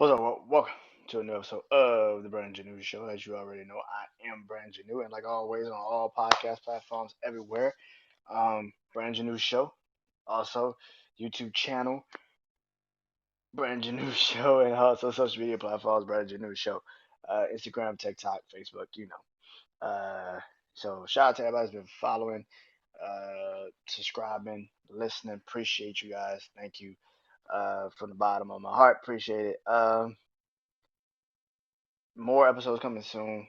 What's up? Welcome to a new episode of the BrandonJaneauShow. As you already know, I am Brandon Janeau, and like always, on all podcast platforms everywhere, BrandonJaneauShow. Also, YouTube channel, BrandonJaneauShow, and also social media platforms, BrandonJaneauShow. Instagram, TikTok, Facebook, you know. So shout out to everybody who's been following, subscribing, listening. Appreciate you guys. Thank you from the bottom of my heart. Appreciate it. More episodes coming soon.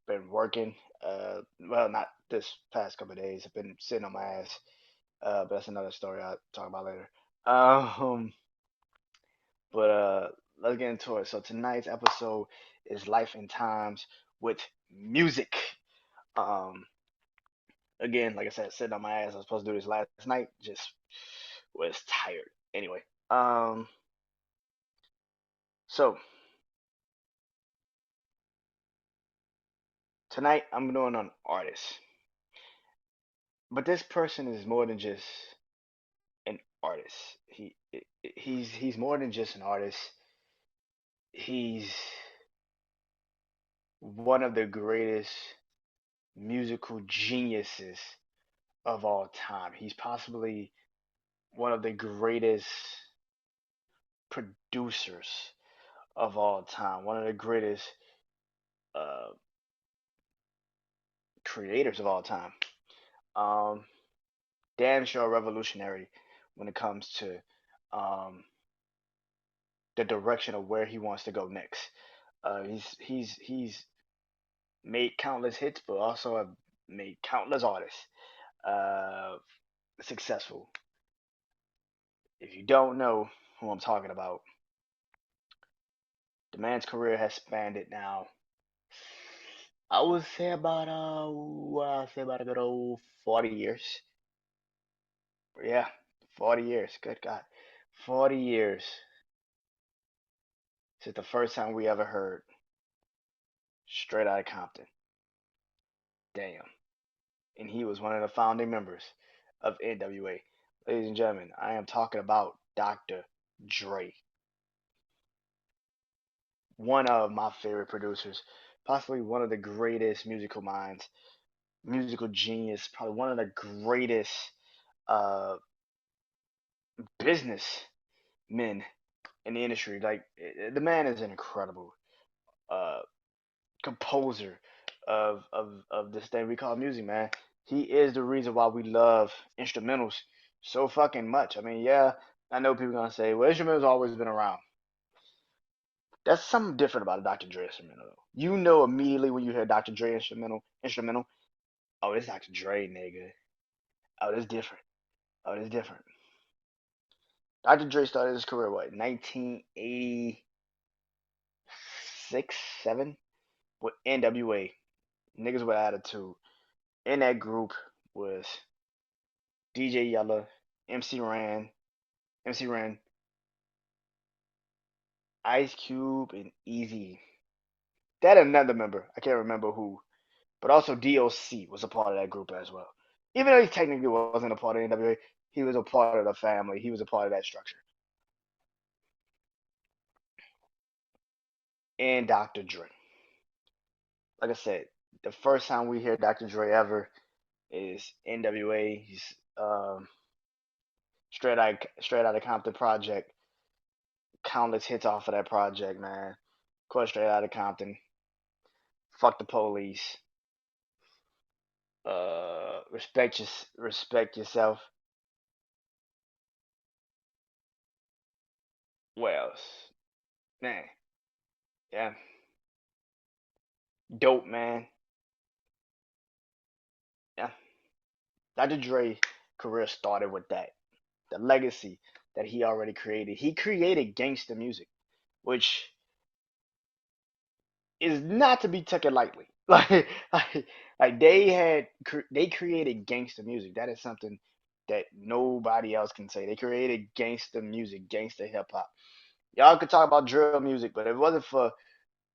Been working. Well, not this past couple of days. I've been sitting on my ass. But that's another story I'll talk about later. Um, but let's get into it. So tonight's episode is Life and Times with music. Um, again, like I said, sitting on my ass. I was supposed to do this last night. Just was tired. Anyway. So tonight I'm doing an artist, but this person is more than just an artist. He's more than just an artist. He's one of the greatest musical geniuses of all time. He's possibly one of the greatest producers of all time. One of the greatest uh, creators of all time. Um, Damn sure revolutionary when it comes to um, the direction of where he wants to go next. He's made countless hits, but also have made countless artists uh, successful. If you don't know who I'm talking about, the man's career has spanned it now. I would say about a good old 40 years. Yeah, 40 years. Good God, 40 years since the first time we ever heard Straight Outta Compton. Damn. And he was one of the founding members of NWA. Ladies and gentlemen, I am talking about Dr. Dre, one of my favorite producers, possibly one of the greatest musical minds, musical genius, probably one of the greatest uh, business men in the industry. Like the man is an incredible uh, composer of this thing we call music, man. He is the reason why we love instrumentals so fucking much. I mean, yeah, I know people gonna say, well, instrumentals always been around. That's something different about a Dr. Dre instrumental. Though. You know immediately when you hear Dr. Dre instrumental. Oh, it's Dr. Dre, nigga. Oh, it's different. Oh, it's different. Dr. Dre started his career what 1986, 7 with NWA. Niggas with attitude. In that group was DJ Yella, MC Ren, Ice Cube, and Easy. That another member. I can't remember who. But also DOC was a part of that group as well. Even though he technically wasn't a part of NWA, he was a part of the family. He was a part of that structure. And Dr. Dre. Like I said, the first time we hear Dr. Dre ever is NWA. He's straight out of Compton project. Countless hits off of that project, man. Of course, straight out of Compton. Fuck the police. Respect yourself. Wells, man, yeah, dope, man. Yeah, Dr. Dre career started with that. The legacy that he already created. He created gangster music, which is not to be taken lightly. Like they created gangster music. That is something that nobody else can say. They created gangster music, gangster hip hop. Y'all could talk about drill music, but if it wasn't for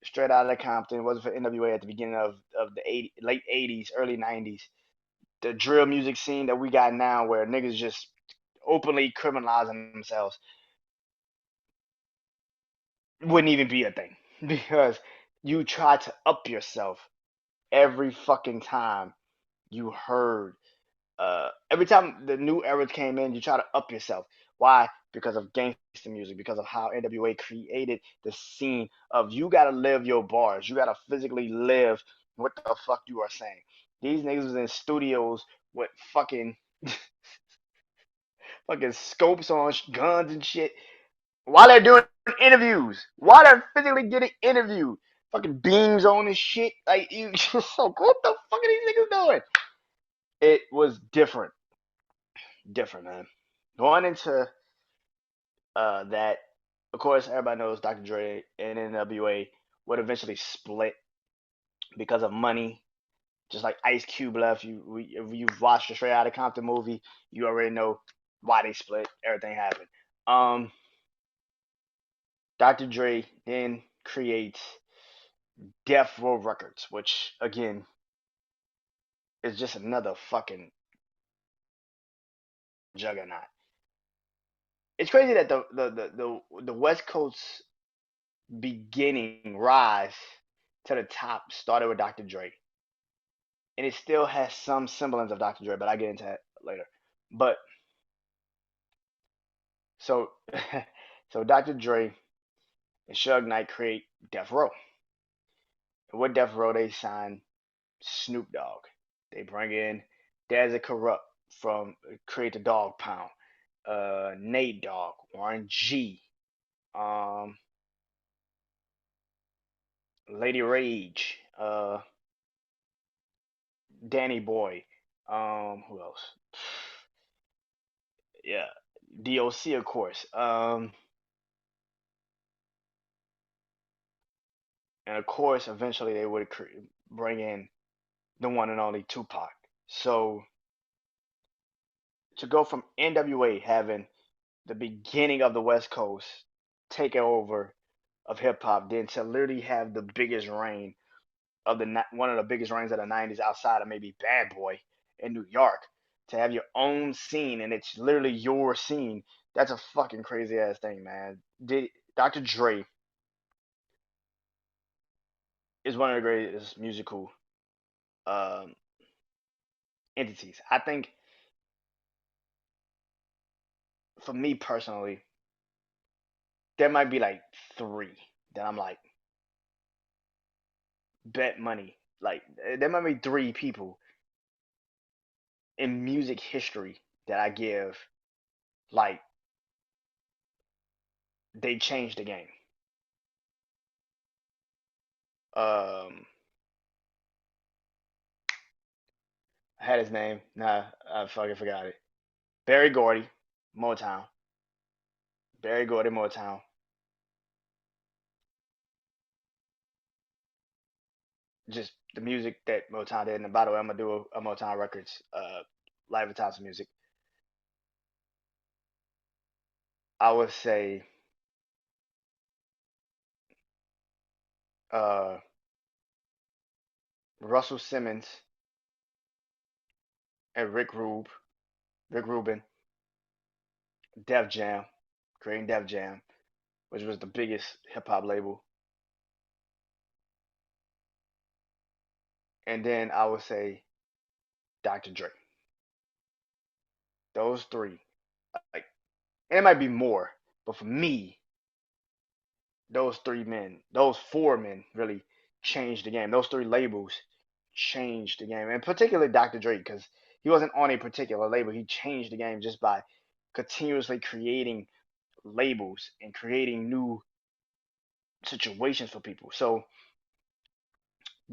Straight Outta Compton, it wasn't for NWA at the beginning of the late 80s, early 90s, the drill music scene that we got now where niggas just openly criminalizing themselves. wouldn't even be a thing because you try to up yourself every fucking time you heard. Every time the new era came in, you try to up yourself. Why? Because of gangster music, because of how NWA created the scene of you gotta live your bars. You gotta physically live what the fuck you are saying. These niggas was in studios with fucking scopes on guns and shit while they're doing interviews. While they're physically getting interviewed. Fucking beams on and shit. Like you just so what the fuck are these niggas doing? It was different, man. Going into that, of course, everybody knows Dr. Dre and NWA would eventually split because of money. Just like Ice Cube left, if you've watched the Straight Outta Compton movie, you already know why they split. Everything happened. Um, Dr. Dre then creates Death Row Records, which again is just another fucking juggernaut. It's crazy that the West Coast beginning rise to the top started with Dr. Dre, and it still has some semblance of Dr. Dre, but I get into that later. But so so Dr. Dre and Suge Knight create Death Row. And with Death Row, they sign Snoop Dogg. They bring in Dazzy Corrupt from create the Dog Pound, Nate Dogg, Warren G, um, Lady Rage, Danny Boy, who else? Yeah, DOC of course. And of course, eventually they would bring in the one and only Tupac. So to go from NWA having the beginning of the West Coast taking over of hip hop, then to literally have the biggest reign of the one of the biggest reigns of the '90s outside of maybe Bad Boy in New York, to have your own scene and it's literally your scene. That's a fucking crazy ass thing, man. Dr. Dre is one of the greatest musical um, entities. I think for me personally, there might be like three that I'm like bet money. Like there might be three people in music history that I give like they changed the game. Um, I had his name. Nah, I fucking forgot it. Barry Gordy, Motown. Barry Gordy, Motown. Just the music that Motown did. And by the way, I'm gonna do a Motown Records live and times music. I would say uh, Russell Simmons and Rick Rubin, Def Jam, creating Def Jam, which was the biggest hip hop label. And then I would say Dr. Dre. Those three, like, and it might be more, but for me, those three men, those four men, really changed the game. Those three labels changed the game, and particularly Dr. Dre, because he wasn't on a particular label. He changed the game just by continuously creating labels and creating new situations for people. So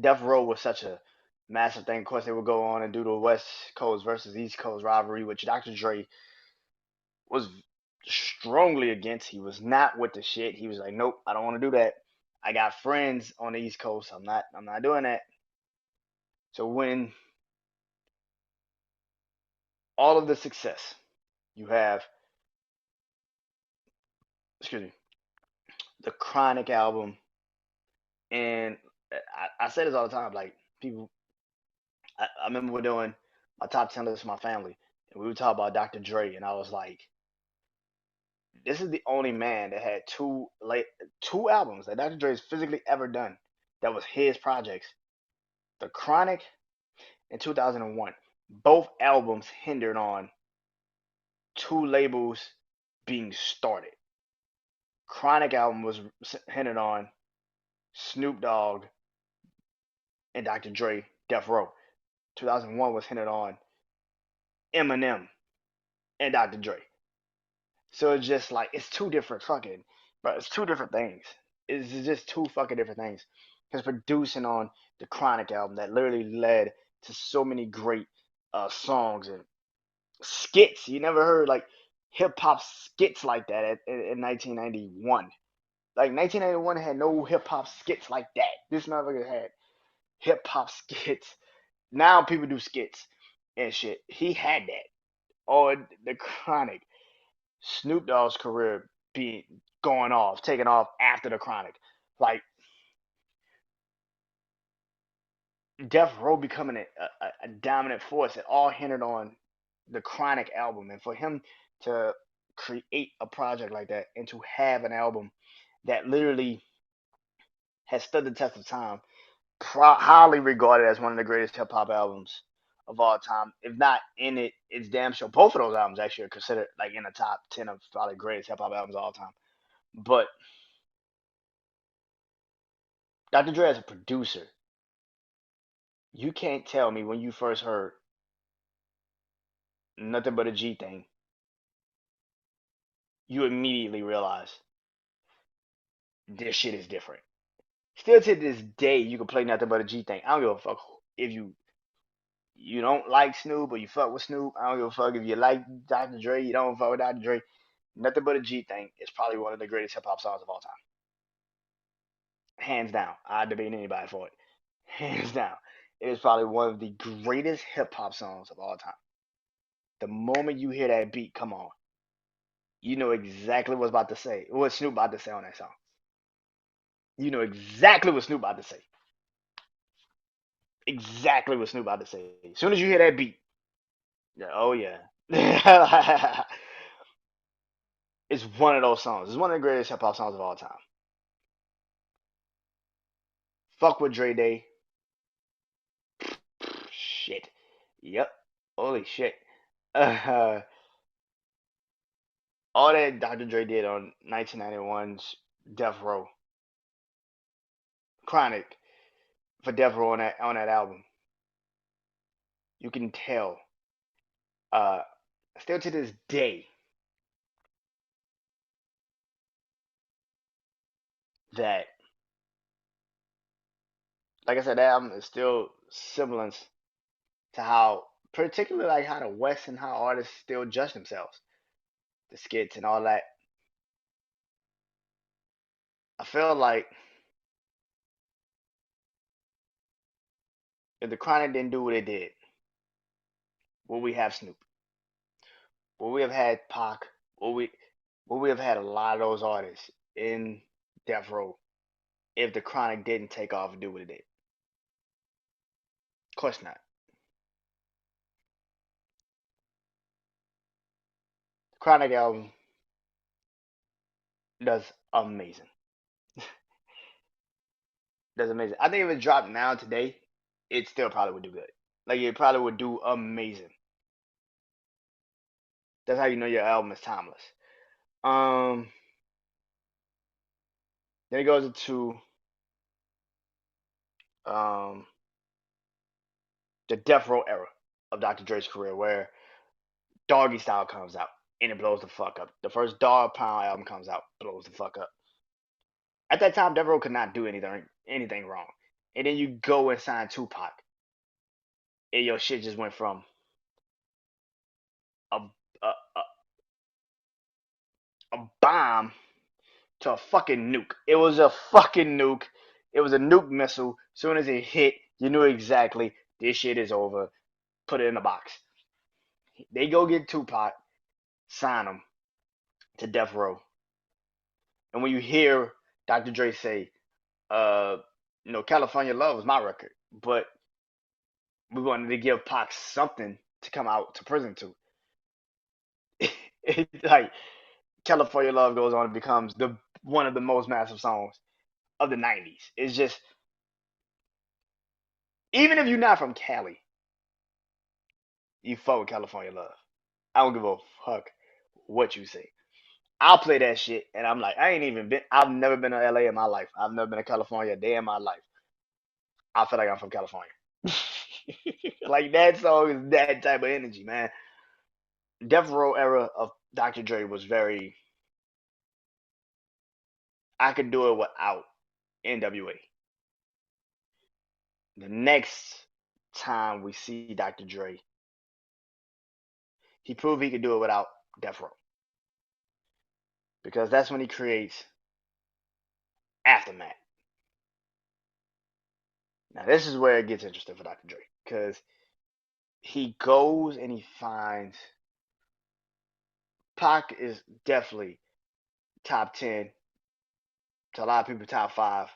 Death Row was such a massive thing. Of course, they would go on and do the West Coast versus East Coast rivalry, which Dr. Dre was strongly against. He was not with the shit. He was like, nope, I don't want to do that. I got friends on the East Coast. I'm not doing that. So when all of the success you have, excuse me, the Chronic album, and I say this all the time, like people, I remember we're doing my top 10 list for my family, and we would talk about Dr. Dre, and I was like, This is the only man that had two albums that Dr. Dre's physically ever done that was his projects. The Chronic in 2001. Both albums hindered on two labels being started. Chronic album was hindered on Snoop Dogg and Dr. Dre, Death Row. 2001 was hindered on Eminem and Dr. Dre. So it's just like it's two different fucking, but it's two different things. It's just two fucking different things. Because producing on the Chronic album that literally led to so many great songs and skits. You never heard like hip hop skits like that in 1991. Like 1991 had no hip hop skits like that. This motherfucker had hip hop skits. Now people do skits and shit. He had that on the Chronic. Snoop Dogg's career being going off, taking off after the Chronic. Like Death Row becoming a dominant force. It all hindered on the Chronic album, and for him to create a project like that and to have an album that literally has stood the test of time, highly regarded as one of the greatest hip hop albums of all time. If not in it, it's damn sure. Both of those albums actually are considered like in the top 10 of probably greatest hip hop albums of all time. But Dr. Dre as a producer, you can't tell me when you first heard Nothing But a G Thing, you immediately realize this shit is different. Still to this day, you can play Nothing But a G Thing. I don't give a fuck if you don't like Snoop or you fuck with Snoop. I don't give a fuck if you like Dr. Dre, you don't fuck with Dr. Dre. Nothing But a G Thing is probably one of the greatest hip hop songs of all time. Hands down. I debate anybody for it. Hands down. It is probably one of the greatest hip hop songs of all time. The moment you hear that beat come on, you know exactly what's about to say, what Snoop about to say on that song. You know exactly what Snoop about to say. Exactly what Snoop about to say. As soon as you hear that beat, yeah, oh yeah. It's one of those songs. It's one of the greatest hip hop songs of all time. Fuck with Dre Day. Shit. Yep. Holy shit. Uh, all that Dr. Dre did on 1991's Death Row, Chronic for Death Row on that album, you can tell. Uh, Still to this day that, like I said, that album is still semblance to how, particularly like how the West and how artists still judge themselves, the skits and all that. I feel like if the Chronic didn't do what it did, would we have Snoop? Would we have had Pac? Would we have had a lot of those artists in Death Row if the Chronic didn't take off and do what it did? Of course not. The Chronic album does amazing. Does amazing. I think if it dropped now today, it still probably would do good. Like it probably would do amazing. That's how you know your album is timeless. Um, then it goes into um the Death Row era of Dr. Dre's career, where Doggy Style comes out and it blows the fuck up. The first Dog Pound album comes out, blows the fuck up. At that time, Death Row could not do anything wrong. And then you go and sign Tupac, and your shit just went from a a, a, a bomb to a fucking nuke. It was a fucking nuke. It was a nuke missile. As soon as it hit, you knew exactly this shit is over. Put it in a box. They go get Tupac, sign him to Death Row. And when you hear Dr. Dre say, uh, California Love was my record, but we wanted to give Pac something to come out to prison to. It's like California Love goes on and becomes the one of the most massive songs of the '90s. It's just even if you're not from Cali, you fuck with California Love. I don't give a fuck what you say. I'll play that shit, and I'm like, I ain't even been. I've never been to LA in my life. I've never been to California a day in my life. I feel like I'm from California. Like that song is that type of energy, man. Death Row era of Dr. Dre was very. I could do it without NWA. The next time we see Dr. Dre, he proved he could do it without Death Row because that's when he creates Aftermath. Now this is where it gets interesting for Dr. Dre because he goes and he finds Pac is definitely top 10 to a lot of people, top five.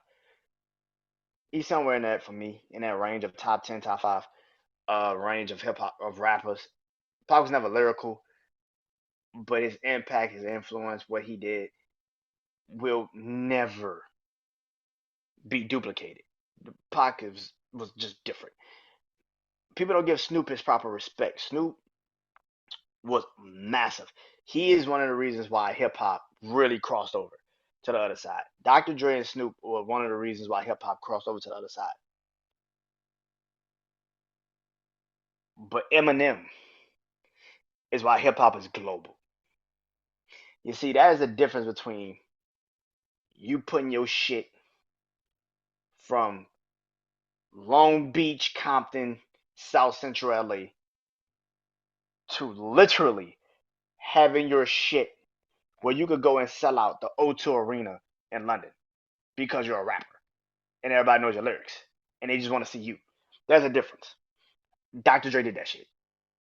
He's somewhere in that for me, in that range of top 10, top five, range of hip hop of rappers. Pac was never lyrical, but his impact, his influence, what he did will never be duplicated. Pac was just different. People don't give Snoop his proper respect. Snoop was massive. He is one of the reasons why hip hop really crossed over to the other side. Dr. Dre and Snoop were one of the reasons why hip hop crossed over to the other side. But Eminem is why hip hop is global. You see, that is the difference between you putting your shit from Long Beach, Compton, South Central LA to literally having your shit where you could go and sell out the O2 Arena in London because you're a rapper and everybody knows your lyrics and they just want to see you. There's a difference. Dr. Dre did that shit.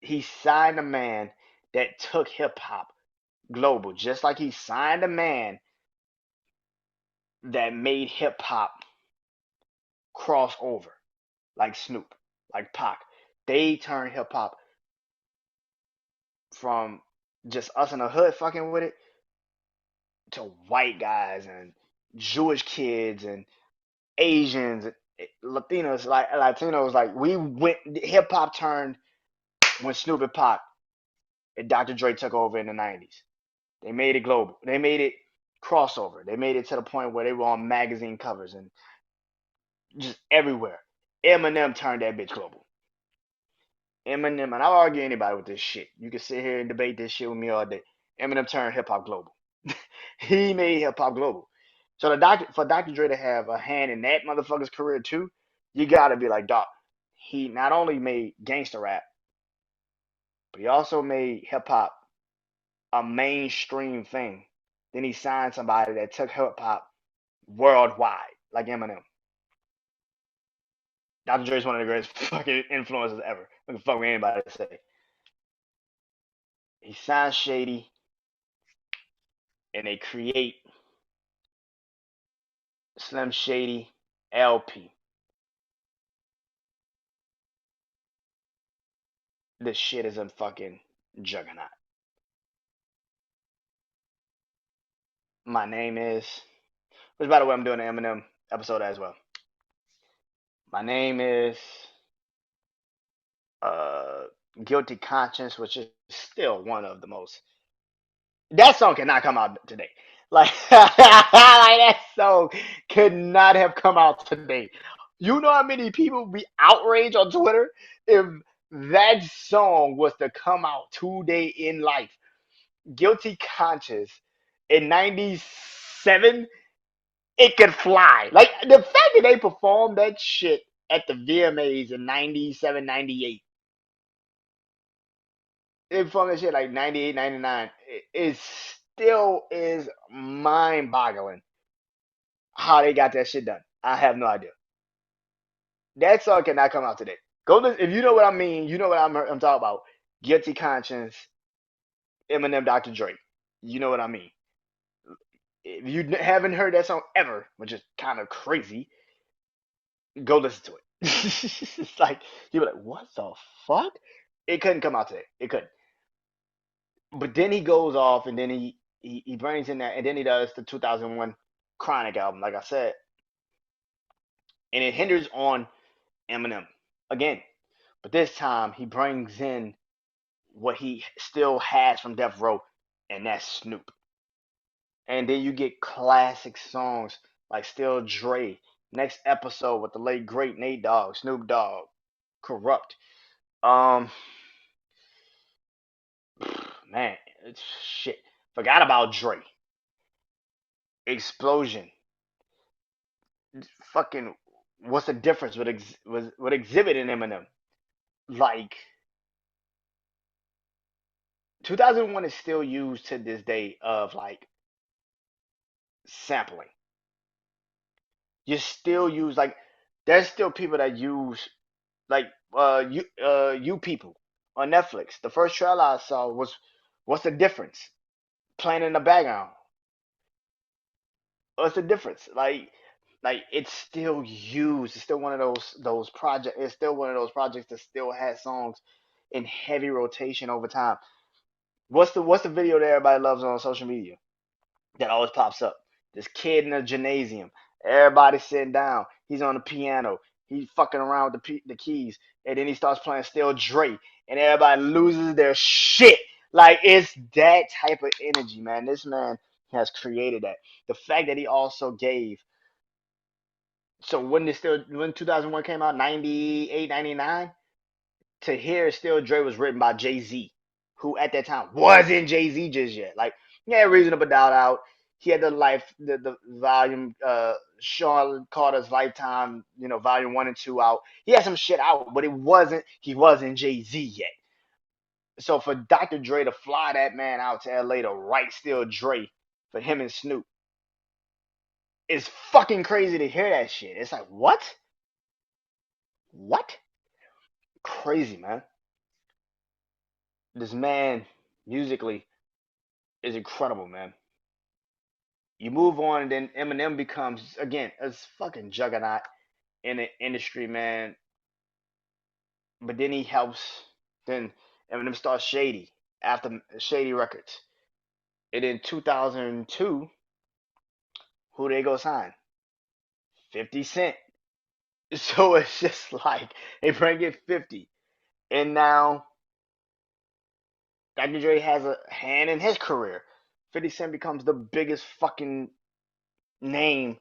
He signed a man that took hip hop global, just like he signed a man that made hip hop cross over, like Snoop, like Pac. They turned hip hop from just us in the hood fucking with it to white guys and Jewish kids and Asians, and Latinos, like Latinos. Like we went, hip hop turned when Snoop and Pac and Dr. Dre took over in the '90s. They made it global. They made it crossover. They made it to the point where they were on magazine covers and just everywhere. Eminem turned that bitch global. Eminem, and I'll argue anybody with this shit. You can sit here and debate this shit with me all day. Eminem turned hip hop global. He made hip hop global. So for Dr. Dre to have a hand in that motherfucker's career too, you gotta be like, Doc. He not only made gangster rap, but he also made hip hop a mainstream thing. Then he signed somebody that took hip hop worldwide, like Eminem. Dr. Dre is one of the greatest fucking influences ever. I can fuck with anybody to say. He signed Shady, and they create Slim Shady LP. This shit is a fucking juggernaut. My name is, which by the way, I'm doing an Eminem episode as well. My name is uh, Guilty Conscience, which is still one of the most. That song cannot come out today. Like, like that song could not have come out today. You know how many people be outraged on Twitter if that song was to come out today in life? Guilty Conscience in '97, it could fly. Like the fact that they performed that shit at the VMAs in '97, '98. They performed that shit like '98, '99. It still is mind boggling how they got that shit done. I have no idea. That song cannot come out today. Go listen, if you know what I mean, you know what I'm talking about. Guilty Conscience, Eminem, Dr. Dre. You know what I mean. If you haven't heard that song ever, which is kind of crazy, go listen to it. It's like you be like, what the fuck? It couldn't come out today. It couldn't. But then he goes off and then he brings in that, and then he does the 2001 Chronic album, like I said, and it hinders on Eminem again. But this time he brings in what he still has from Death Row, and that's Snoop. And then you get classic songs like Still Dre, Next Episode with the late great Nate Dogg, Snoop Dogg, Corrupt. Um, man, it's shit. Forgot about Dre. Explosion. Fucking, what's the difference with with Exhibit and Eminem? Like, 2001 is still used to this day of like sampling. You still use like, there's still people that use like you people on Netflix. The first trailer I saw was, what's the difference? Playing in the background. What's the difference? Like it's still used. It's still one of those projects. It's still one of those projects that still has songs in heavy rotation over time. What's the video that everybody loves on social media that always pops up? This kid in a gymnasium. Everybody sitting down. He's on the piano. He's fucking around with the keys, and then he starts playing Still Dre, and everybody loses their shit. Like it's that type of energy, man. This man has created that. The fact that he also gave. So when 2001 came out, 98, 99, to hear Still Dre was written by Jay-Z, who at that time wasn't Jay-Z just yet. Like, he had Reasonable Doubt out. He had the volume, Sean Carter's Lifetime, volume 1 and 2 out. He had some shit out, but he wasn't Jay-Z yet. So for Dr. Dre to fly that man out to LA to write Still Dre for him and Snoop, it's fucking crazy to hear that shit. It's like, what? What? Crazy, man. This man, musically, is incredible, man. You move on, and then Eminem becomes again a fucking juggernaut in the industry, man. But then he helps. Then Eminem starts Shady after Shady Records, and in 2002, who they go sign? 50 Cent. So it's just like they bring in 50, and now Dr. Dre has a hand in his career. 50 Cent becomes the biggest fucking name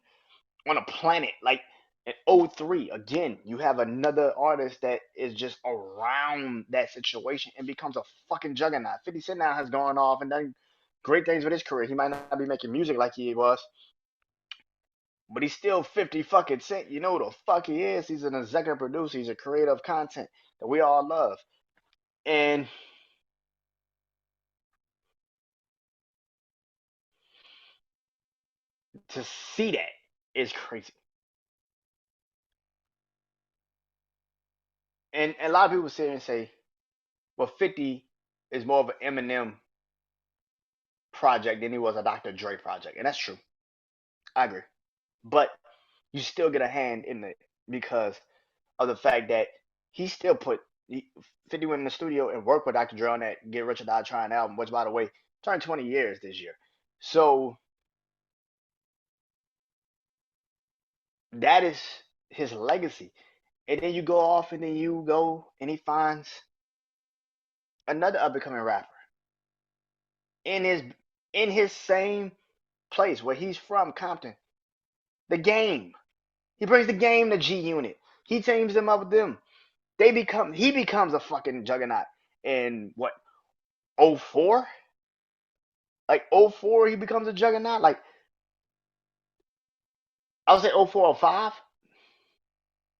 on a planet. Like in '03, again, you have another artist that is just around that situation and becomes a fucking juggernaut. 50 Cent now has gone off and done great things with his career. He might not be making music like he was, but he's still 50 fucking Cent. You know who the fuck he is? He's an executive producer. He's a creator of content that we all love. And to see that is crazy. And a lot of people sit here and say, well, 50 is more of an Eminem project than he was a Dr. Dre project. And that's true. I agree. But you still get a hand in it because of the fact that he still put 50 went in the studio and worked with Dr. Dre on that Get Rich or Die Trying album, which, by the way, turned 20 years this year. So that is his legacy. And then you go off and then you go and he finds another up and coming rapper in his same place where he's from, Compton. The Game. He brings the Game to G Unit. He teams them up with them. He becomes a fucking juggernaut in what, '04? Like '04 he becomes a juggernaut. Like I would say '04, '05.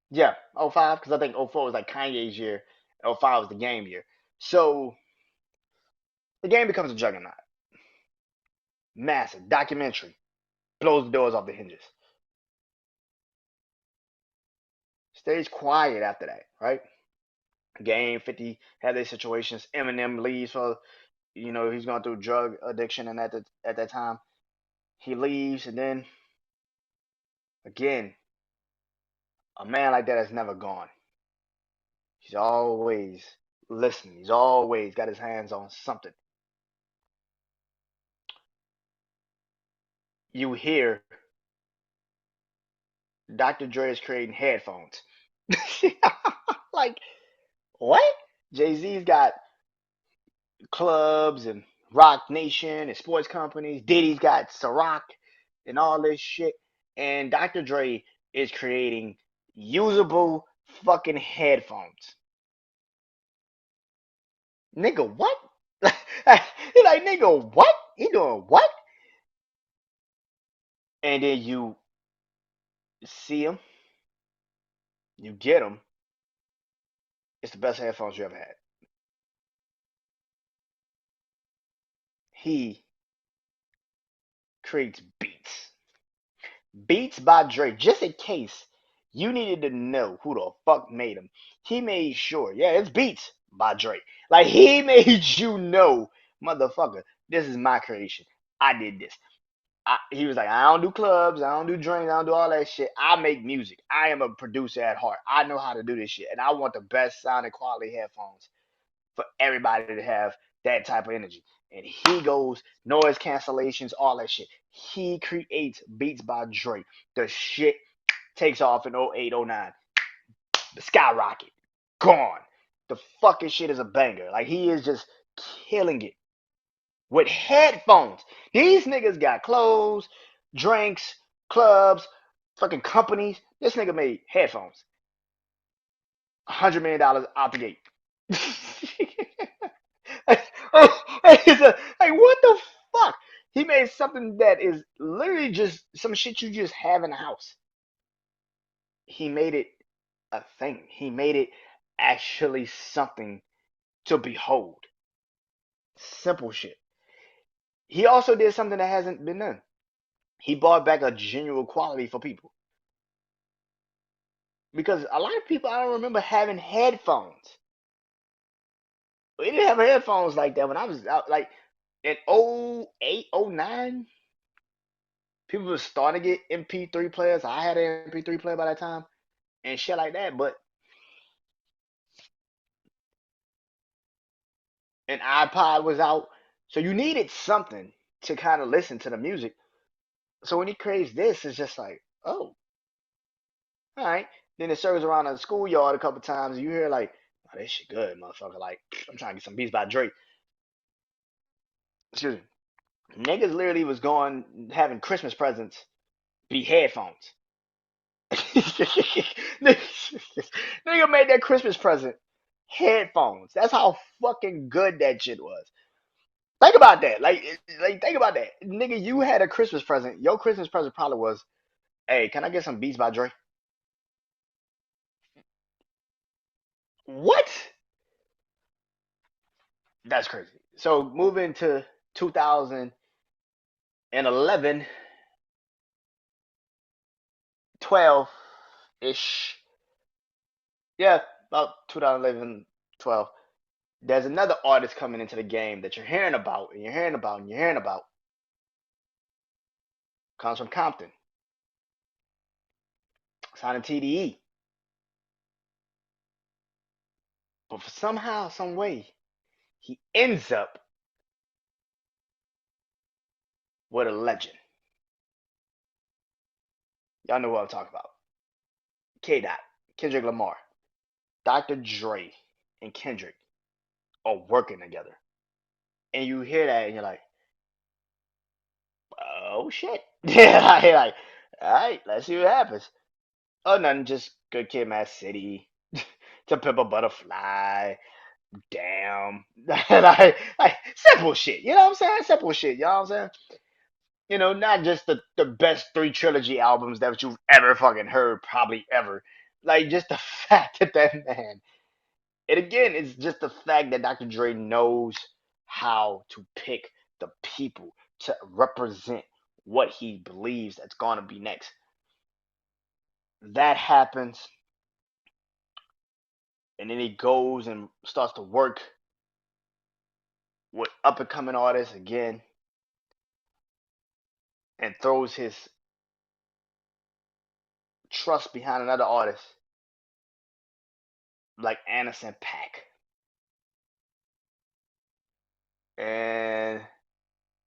Yeah, '05, because I think '04 was like Kanye's year. '05 was the Game year. So the Game becomes a juggernaut. Massive documentary. Blows the doors off the hinges. Stays quiet after that, right? Game 50 had their situations. Eminem leaves for, he's going through drug addiction, and at that time he leaves, and then again, a man like that has never gone. He's always listening. He's always got his hands on something. you hear Dr. Dre is creating headphones. Like, what? Jay-Z's got clubs and Rock Nation and sports companies. Diddy's got Ciroc and all this shit. And Dr. Dre is creating usable fucking headphones. Nigga, what? He like, nigga, what? He doing what? And then you see him, you get him. It's the best headphones you ever had. He creates beats. Beats by Dre, just in case you needed to know who the fuck made them. He made sure, yeah, it's Beats by Dre. Like, he made you know, motherfucker, this is my creation. I did this. He was like, I don't do clubs, I don't do drinks, I don't do all that shit. I make music. I am a producer at heart. I know how to do this shit. And I want the best sounding quality headphones for everybody to have that type of energy. And he goes noise cancellations, all that shit. He creates Beats by Dre. The shit takes off in 08, 09. The skyrocket. Gone. The fucking shit is a banger. Like, he is just killing it with headphones. These niggas got clothes, drinks, clubs, fucking companies. This nigga made headphones. $100 million out the gate. Like, what the fuck? He made something that is literally just some shit you just have in the house. He made it a thing. He made it actually something to behold. Simple shit. He also did something that hasn't been done. He brought back a genuine quality for people. Because a lot of people, I don't remember having headphones. We didn't have headphones like that when I was out, like in 08, 09. People were starting to get MP3 players. I had an MP3 player by that time and shit like that. But an iPod was out. So you needed something to kind of listen to the music. So when he creates this, it's just like, oh, all right. Then it serves around the schoolyard a couple times. And you hear like, oh, this shit good, motherfucker. Like, I'm trying to get some beats by Drake. Excuse me. Niggas literally was going having Christmas presents be headphones. Nigga made that Christmas present headphones. That's how fucking good that shit was. Think about that. Like think about that. Nigga, you had a Christmas present. Your Christmas present probably was, hey, can I get some Beats by Dre? What? That's crazy. So moving to 2011, 12 ish. Yeah, about 2011, 12. There's another artist coming into the game that you're hearing about and you're hearing about and you're hearing about. Comes from Compton. Signed to TDE. But for somehow, some way, he ends up with a legend. Y'all know what I'm talking about. K. Dot, Kendrick Lamar, Dr. Dre, and Kendrick are working together. And you hear that and you're like, oh shit. Yeah, like, all right, let's see what happens. Oh, nothing, just Good Kid, Mad City, To Pimp a Butterfly, Damn, like simple shit. You know what I'm saying? Simple shit. You know what I'm saying? You know, not just the best three trilogy albums that you've ever fucking heard, probably ever. Like, just the fact that that man, and again, it's just the fact that Dr. Dre knows how to pick the people to represent what he believes that's gonna be next. That happens, and then he goes and starts to work with up and coming artists again, and throws his trust behind another artist like Anderson .Paak and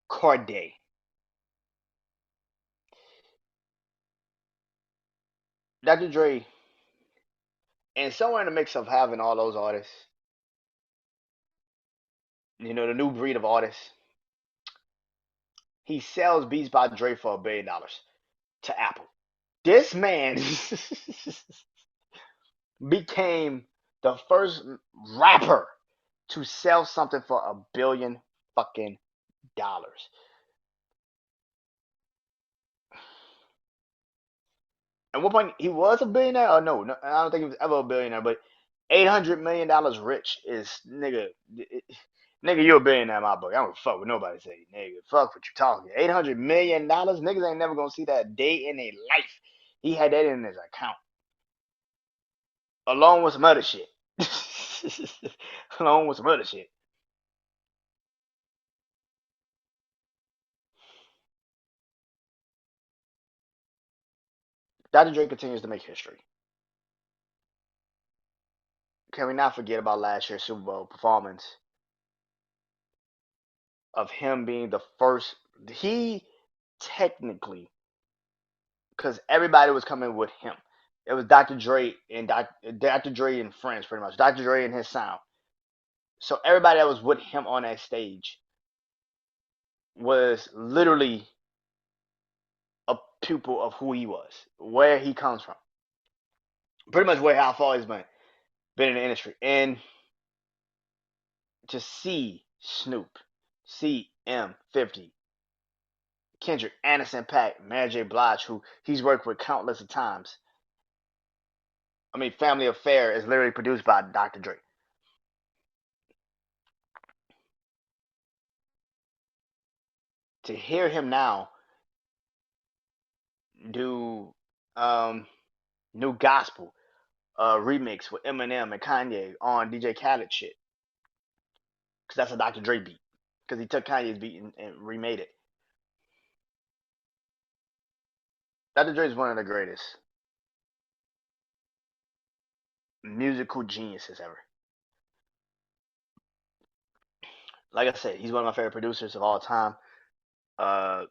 Corday. Dr. Dre, and somewhere in the mix of having all those artists, the new breed of artists, he sells Beats by Dre for $1 billion to Apple. This man became the first rapper to sell something for $1 billion fucking dollars. At one point, he was a billionaire. Or no, I don't think he was ever a billionaire. But $800 million rich is nigga, you a billionaire in my book. I don't fuck with nobody say, nigga. Fuck what you talking. $800 million, niggas ain't never gonna see that day in their life. He had that in his account, along with some other shit. Along with some other shit. Dr. Dre continues to make history. Can we not forget about last year's Super Bowl performance of him being the first? He technically, because everybody was coming with him. It was Dr. Dre and Dr. Dre and friends, pretty much. Dr. Dre and his sound. So everybody that was with him on that stage was literally a pupil of who he was, where he comes from, pretty much where how far he's been in the industry, and to see Snoop, see M50, Kendrick, Anderson .Paak, Mary J. Blige, who he's worked with countless of times. I mean, Family Affair is literally produced by Dr. Dre. To hear him now do new gospel remix with Eminem and Kanye on DJ Khaled shit, because that's a Dr. Dre beat, because he took Kanye's beat and remade it. Dr. Dre is one of the greatest musical geniuses ever. Like I said, he's one of my favorite producers of all time. Uh,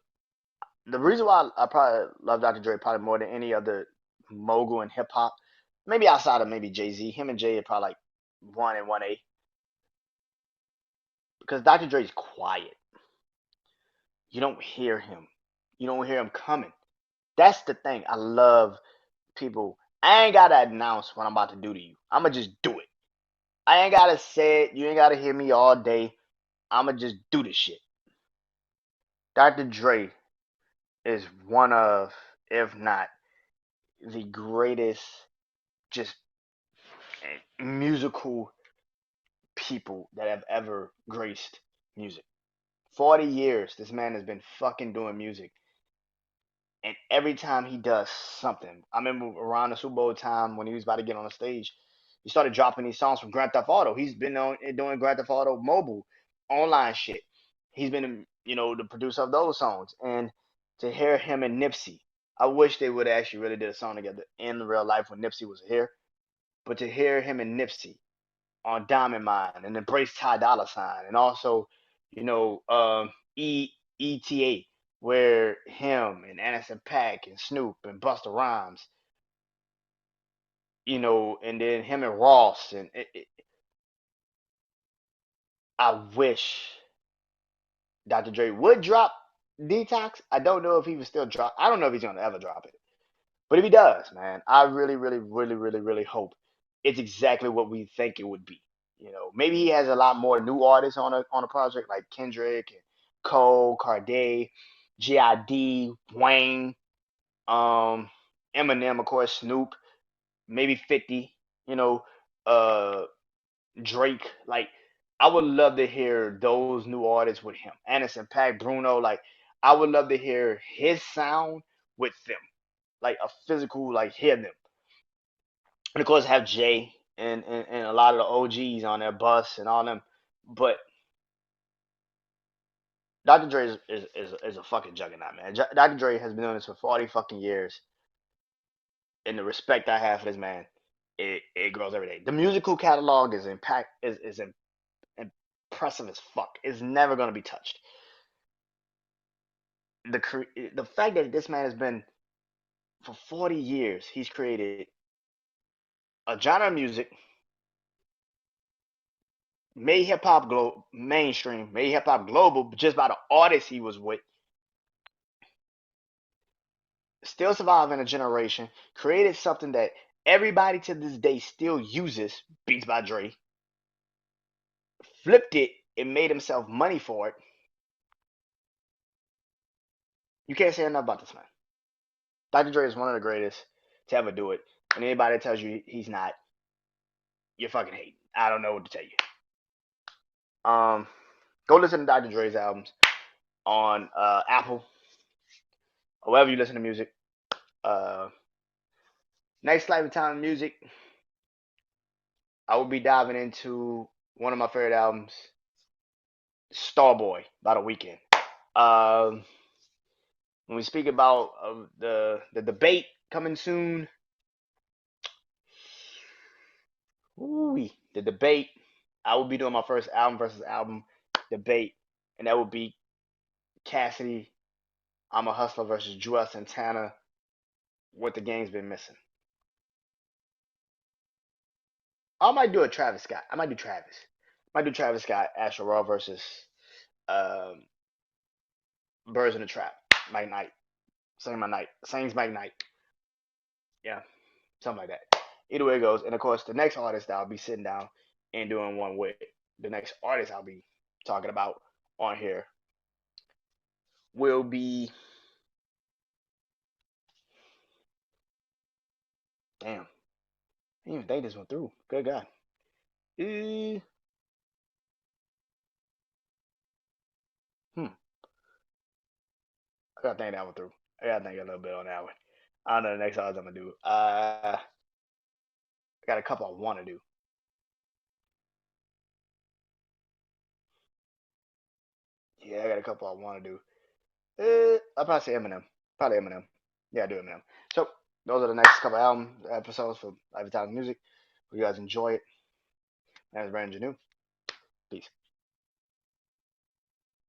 the reason why I probably love Dr. Dre probably more than any other mogul in hip hop, maybe outside of maybe Jay Z, him and Jay are probably like 1 and 1A, because Dr. Dre's quiet. You don't hear him. You don't hear him coming. That's the thing. I love people. I ain't gotta announce what I'm about to do to you. I'ma just do it. I ain't gotta say it. You ain't gotta hear me all day. I'ma just do this shit. Dr. Dre is one of, if not the greatest, just musical people that have ever graced music. 40 years this man has been fucking doing music. And every time he does something, I remember around the Super Bowl time when he was about to get on the stage, he started dropping these songs from Grand Theft Auto. He's been on doing Grand Theft Auto mobile, online shit. He's been, the producer of those songs. And to hear him and Nipsey, I wish they would actually really did a song together in real life when Nipsey was here. But to hear him and Nipsey on Diamond Mine and Embrace Ty Dolla Sign, and also, you know, ETA, where him and Anderson .Paak and Snoop and Busta Rhymes, and then him and Ross, and I wish Dr. Dre would drop Detox. I don't know if he would still drop. I don't know if he's gonna ever drop it. But if he does, man, I really, really, really, really, really hope it's exactly what we think it would be. Maybe he has a lot more new artists on a project like Kendrick and Cole, Carday, GID, Wayne, um, Eminem, of course, Snoop, maybe 50. You know, uh, Drake. Like, I would love to hear those new artists with him. Anderson .Paak, Bruno. Like, I would love to hear his sound with them, like a physical, like hear them. And of course, have Jay and a lot of the OGs on their bus and all them. But Dr. Dre is a fucking juggernaut, man. Dr. Dre has been doing this for 40 fucking years, and the respect I have for this man, it grows every day. The musical catalog is impressive as fuck. It's never gonna be touched. The fact that this man has been for 40 years, he's created a genre of music, made hip hop mainstream, made hip hop global just by the artists he was with. Still surviving a generation, created something that everybody to this day still uses, Beats by Dre, flipped it and made himself money for it. You can't say enough about this man. Dr. Dre is one of the greatest to ever do it. And anybody that tells you he's not, you're fucking hating. I don't know what to tell you. Go listen to Dr. Dre's albums on Apple or wherever you listen to music. Next Life of Time Music, I will be diving into one of my favorite albums, Starboy, by The Weeknd. Um, when we speak about the debate coming soon, the debate, I will be doing my first album versus album debate, and that will be Cassidy, I'm a Hustler versus Joel Santana. What the game's been missing. I might do a Travis Scott. I might do Travis. I might do Travis Scott, Astro Raw versus um, Birds in the Trap. Mike Knight. Same my night. Sames Mike Knight. Yeah, something like that. Either way it goes. And of course, the next artist that I'll be sitting down and doing one with, the next artist I'll be talking about on here will be. Damn. I didn't even think this one through. Good God. Uh, hmm. I gotta think that one through. I gotta think a little bit on that one. I don't know the next artist I'm gonna do. I got a couple I want to do. Yeah, I got a couple I want to do. I'll probably say Eminem. Probably Eminem. Yeah, I do Eminem. So those are the next couple album episodes for Lifetime Music. Hope you guys enjoy it. My name is Brandon Janeau. Peace.